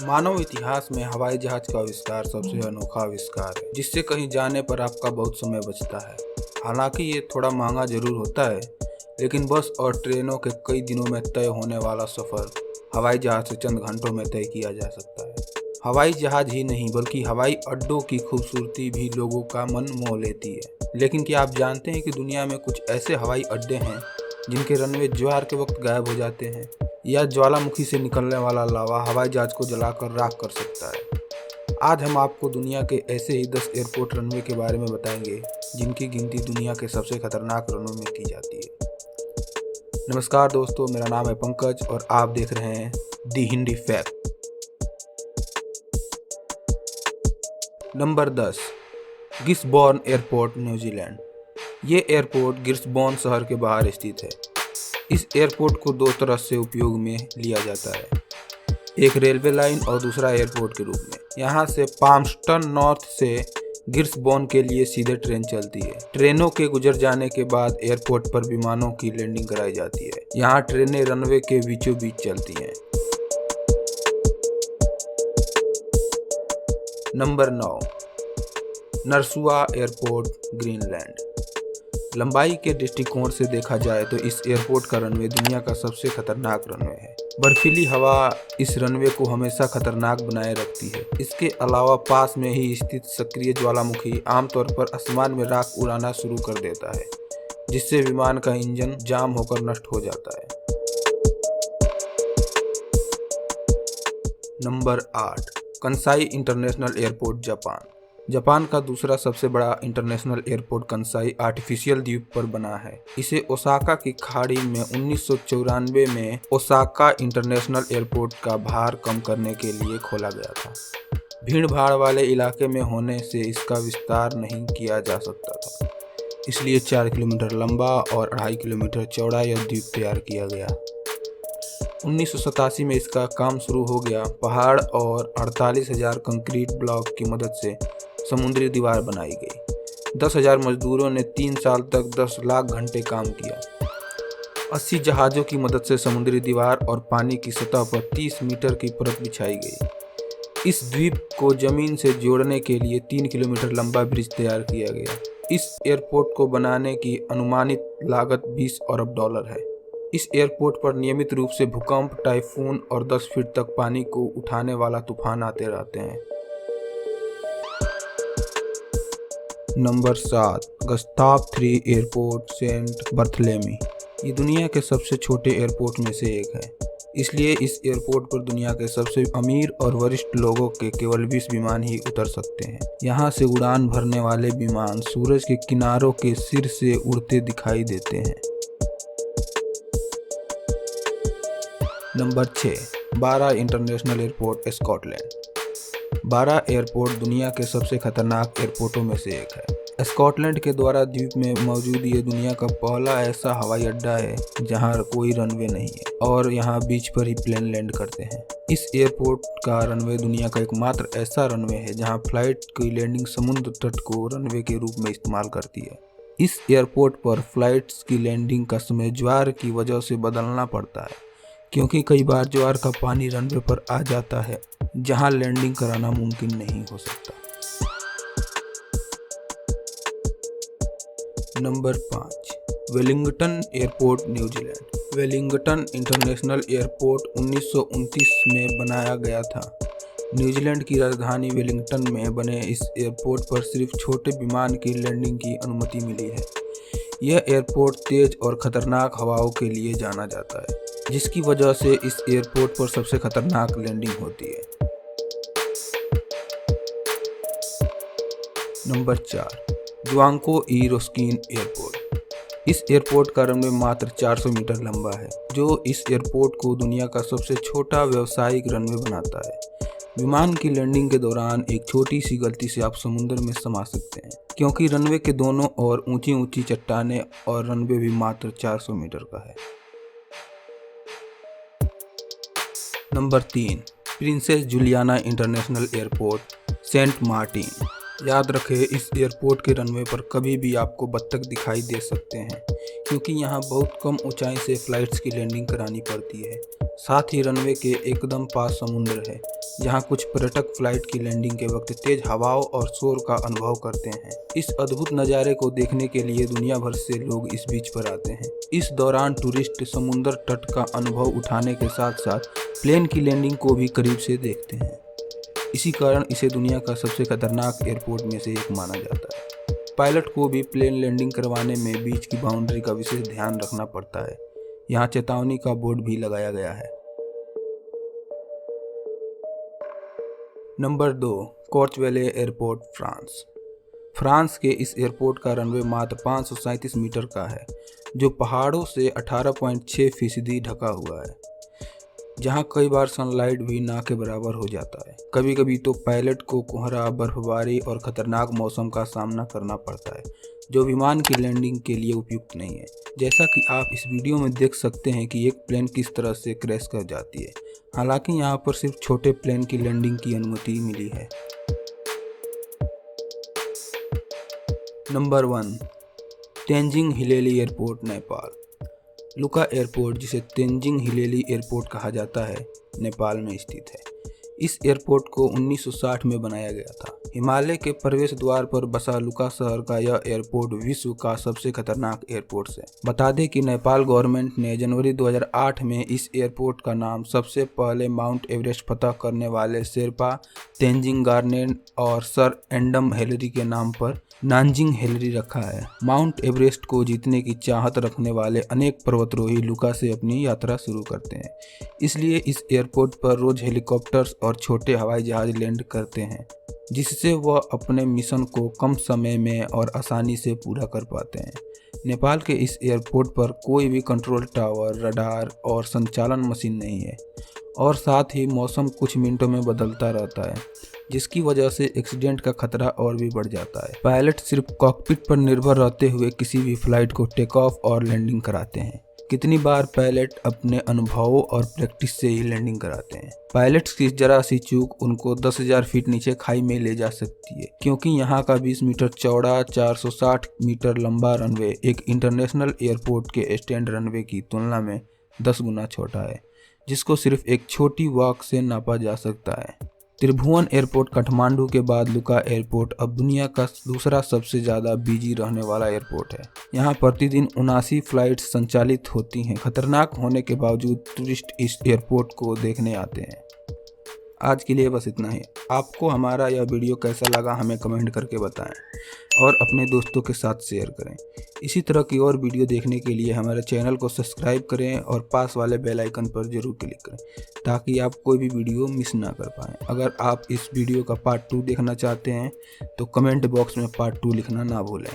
मानव इतिहास में हवाई जहाज का आविष्कार सबसे अनोखा आविष्कार है, जिससे कहीं जाने पर आपका बहुत समय बचता है। हालांकि ये थोड़ा महंगा जरूर होता है, लेकिन बस और ट्रेनों के कई दिनों में तय होने वाला सफर हवाई जहाज से चंद घंटों में तय किया जा सकता है। हवाई जहाज ही नहीं बल्कि हवाई अड्डों की खूबसूरती भी लोगों का मन मोह लेती है। लेकिन क्या आप जानते हैं कि दुनिया में कुछ ऐसे हवाई अड्डे हैं जिनके रनवे ज्वार के वक्त गायब हो जाते हैं, या ज्वालामुखी से निकलने वाला लावा हवाई जहाज को जलाकर राख कर सकता है। आज हम आपको दुनिया के ऐसे ही 10 एयरपोर्ट रनवे के बारे में बताएंगे जिनकी गिनती दुनिया के सबसे खतरनाक रनवे में की जाती है। नमस्कार दोस्तों, मेरा नाम है पंकज और आप देख रहे हैं the Hindi fact. Number 10, Gisborne airport, New Zealand. ये एयरपोर्ट गिस्बॉर्न शहर के बाहर स्थित है। इस एयरपोर्ट को दो तरह से उपयोग में लिया जाता है, एक रेलवे लाइन और दूसरा एयरपोर्ट के रूप में। यहाँ से पाल्मस्टन नॉर्थ से गिस्बॉर्न के लिए सीधे ट्रेन चलती है। ट्रेनों के गुजर जाने के बाद एयरपोर्ट पर विमानों की लैंडिंग कराई जाती है। यहाँ ट्रेनें रनवे के बीचों बीच चलती हैं। Number 9, Narsarsuaq airport, Greenland. लंबाई के दृष्टिकोण से देखा जाए तो इस एयरपोर्ट का रनवे दुनिया का सबसे खतरनाक रनवे है। बर्फीली हवा इस रनवे को हमेशा खतरनाक बनाए रखती है। इसके अलावा पास में ही स्थित सक्रिय ज्वालामुखी आमतौर पर आसमान में राख उड़ाना शुरू कर देता है, जिससे विमान का इंजन जाम होकर नष्ट हो जाता है। Number 8, Kansai international airport, Japan. Japan का दूसरा सबसे बड़ा इंटरनेशनल एयरपोर्ट कंसाई आर्टिफिशियल द्वीप पर बना है। इसे ओसाका की खाड़ी में 1994 में ओसाका इंटरनेशनल एयरपोर्ट का भार कम करने के लिए खोला गया था। भीड़ भाड़ वाले इलाके में होने से इसका विस्तार नहीं किया जा सकता था, इसलिए 4 किलोमीटर लंबा और 2.5 किलोमीटर चौड़ा यह द्वीप तैयार किया गया। 1987 में इसका काम शुरू हो गया। पहाड़ और 48,000 कंक्रीट ब्लॉक की मदद से समुद्री दीवार बनाई गई। 10,000 मजदूरों ने 3 साल तक 10 लाख घंटे काम किया। 80 जहाज़ों की मदद से समुद्री दीवार और पानी की सतह पर 30 मीटर की परत बिछाई गई। इस द्वीप को जमीन से जोड़ने के लिए 3 किलोमीटर लंबा ब्रिज तैयार किया गया। इस एयरपोर्ट को बनाने की अनुमानित लागत $20 अरब है। इस एयरपोर्ट पर नियमित रूप से भूकंप, टाइफून और 10 फीट तक पानी को उठाने वाला तूफान आते रहते हैं। Number 7, Gustaf 3 airport, Saint Barthelemy. ये दुनिया के सबसे छोटे एयरपोर्ट में से एक है, इसलिए इस एयरपोर्ट पर दुनिया के सबसे अमीर और वरिष्ठ लोगों के केवल 20 विमान ही उतर सकते हैं। यहाँ से उड़ान भरने वाले विमान सूरज के किनारों के सिर से उड़ते दिखाई देते हैं। नंबर 6, बारा इंटरनेशनल एयरपोर्ट, स्कॉटलैंड। बारा एयरपोर्ट दुनिया के सबसे खतरनाक एयरपोर्टों में से एक है। स्कॉटलैंड के द्वारा द्वीप में मौजूद ये दुनिया का पहला ऐसा हवाई अड्डा है जहां कोई रनवे नहीं है और यहां बीच पर ही प्लेन लैंड करते हैं। इस एयरपोर्ट का रनवे दुनिया का एकमात्र ऐसा रनवे है जहां फ्लाइट की लैंडिंग समुद्र तट को रनवे के रूप में इस्तेमाल करती है। इस एयरपोर्ट पर फ्लाइट्स की लैंडिंग का समय ज्वार की वजह से बदलना पड़ता है, क्योंकि कई बार ज्वार का पानी रनवे पर आ जाता है जहां लैंडिंग कराना मुमकिन नहीं हो सकता। Number 5, Wellington airport, New Zealand. Wellington international airport 1929 में बनाया गया था। न्यूजीलैंड की राजधानी वेलिंगटन में बने इस एयरपोर्ट पर सिर्फ छोटे विमान की लैंडिंग की अनुमति मिली है। यह एयरपोर्ट तेज और खतरनाक हवाओं के लिए जाना जाता है, जिसकी वजह से इस एयरपोर्ट पर सबसे खतरनाक लैंडिंग होती है। नंबर 4, जुआंगको ई रोस्किन एयरपोर्ट। इस एयरपोर्ट का रनवे मात्र 400 मीटर लंबा है, जो इस एयरपोर्ट को दुनिया का सबसे छोटा व्यावसायिक रनवे बनाता है। विमान की लैंडिंग के दौरान एक छोटी सी गलती से आप समुद्र में समा सकते हैं, क्योंकि रनवे के दोनों ओर ऊंची ऊंची चट्टानें और रनवे भी मात्र 400 मीटर का है। Number 3, Princess Juliana International Airport, Saint Martin. याद रखें, इस एयरपोर्ट के रनवे पर कभी भी आपको बत्तख दिखाई दे सकते हैं, क्योंकि यहाँ बहुत कम ऊंचाई से फ्लाइट्स की लैंडिंग करानी पड़ती है। साथ ही रनवे के एकदम पास समुद्र है, जहाँ कुछ पर्यटक फ्लाइट की लैंडिंग के वक्त तेज हवाओं और शोर का अनुभव करते हैं। इस अद्भुत नज़ारे को देखने के लिए दुनिया भर से लोग इस बीच पर आते हैं। इस दौरान टूरिस्ट समुद्र तट का अनुभव उठाने के साथ साथ प्लेन की लैंडिंग को भी करीब से देखते हैं। इसी कारण इसे दुनिया का सबसे खतरनाक एयरपोर्ट में से एक माना जाता है। पायलट को भी प्लेन लैंडिंग करवाने में बीच की बाउंड्री का विशेष ध्यान रखना पड़ता है। यहाँ चेतावनी का बोर्ड भी लगाया गया है। Number 2, Courchevel airport, France. France के इस एयरपोर्ट का रनवे मात्र 537 मीटर का है, जो पहाड़ों से 18.6% ढका हुआ है, जहां कई बार सनलाइट भी ना के बराबर हो जाता है। कभी कभी तो पायलट को कोहरा, बर्फबारी और खतरनाक मौसम का सामना करना पड़ता है, जो विमान की लैंडिंग के लिए उपयुक्त नहीं है। जैसा कि आप इस वीडियो में देख सकते हैं कि एक प्लेन किस तरह से क्रैश कर जाती है। हालांकि यहाँ पर सिर्फ छोटे प्लेन की लैंडिंग की अनुमति मिली है। Number 1, Tenzing Hillary airport, Nepal. Lukla airport, जिसे तेंजिंग हिलेली एयरपोर्ट कहा जाता है, नेपाल में स्थित है। इस एयरपोर्ट को 1960 में बनाया गया था। हिमालय के प्रवेश द्वार पर बसा लुका शहर का यह एयरपोर्ट विश्व का सबसे खतरनाक एयरपोर्ट है। बता दें कि नेपाल गवर्नमेंट ने जनवरी 2008 में इस एयरपोर्ट का नाम सबसे पहले माउंट एवरेस्ट फतह करने वाले शेरपा तेंजिंग गार्नेट और सर एंडम हिलेरी के नाम पर नानजिंग हिलेरी रखा है। माउंट एवरेस्ट को जीतने की चाहत रखने वाले अनेक पर्वतारोही लुका से अपनी यात्रा शुरू करते हैं। इसलिए इस एयरपोर्ट पर रोज हेलीकॉप्टर्स और छोटे हवाई जहाज लैंड करते हैं, जिससे वह अपने मिशन को कम समय में और आसानी से पूरा कर पाते हैं। नेपाल के इस एयरपोर्ट पर कोई भी कंट्रोल टावर, रडार और संचालन मशीन नहीं है, और साथ ही मौसम कुछ मिनटों में बदलता रहता है, जिसकी वजह से एक्सीडेंट का खतरा और भी बढ़ जाता है। पायलट सिर्फ कॉकपिट पर निर्भर रहते हुए किसी भी फ्लाइट को टेक ऑफ और लैंडिंग कराते हैं। कितनी बार पायलट अपने अनुभवों और प्रैक्टिस से ही लैंडिंग कराते हैं। पायलट्स की जरा सी चूक उनको 10,000 फीट नीचे खाई में ले जा सकती है, क्योंकि यहाँ का 20 मीटर चौड़ा, 460 मीटर लंबा रनवे एक इंटरनेशनल एयरपोर्ट के स्टैंड रनवे की तुलना में 10 गुना छोटा है, जिसको सिर्फ एक छोटी वॉक से नापा जा सकता है। त्रिभुवन एयरपोर्ट काठमांडू के बाद लुका एयरपोर्ट अब दुनिया का दूसरा सबसे ज़्यादा बिजी रहने वाला एयरपोर्ट है। यहाँ प्रतिदिन 79 फ्लाइट्स संचालित होती हैं। खतरनाक होने के बावजूद टूरिस्ट इस एयरपोर्ट को देखने आते हैं। आज के लिए बस इतना ही। आपको हमारा यह वीडियो कैसा लगा हमें कमेंट करके बताएं और अपने दोस्तों के साथ शेयर करें। इसी तरह की और वीडियो देखने के लिए हमारे चैनल को सब्सक्राइब करें और पास वाले बेल आइकन पर जरूर क्लिक करें, ताकि आप कोई भी वीडियो मिस ना कर पाएँ। अगर आप इस वीडियो का पार्ट 2 देखना चाहते हैं तो कमेंट बॉक्स में पार्ट 2 लिखना ना भूलें।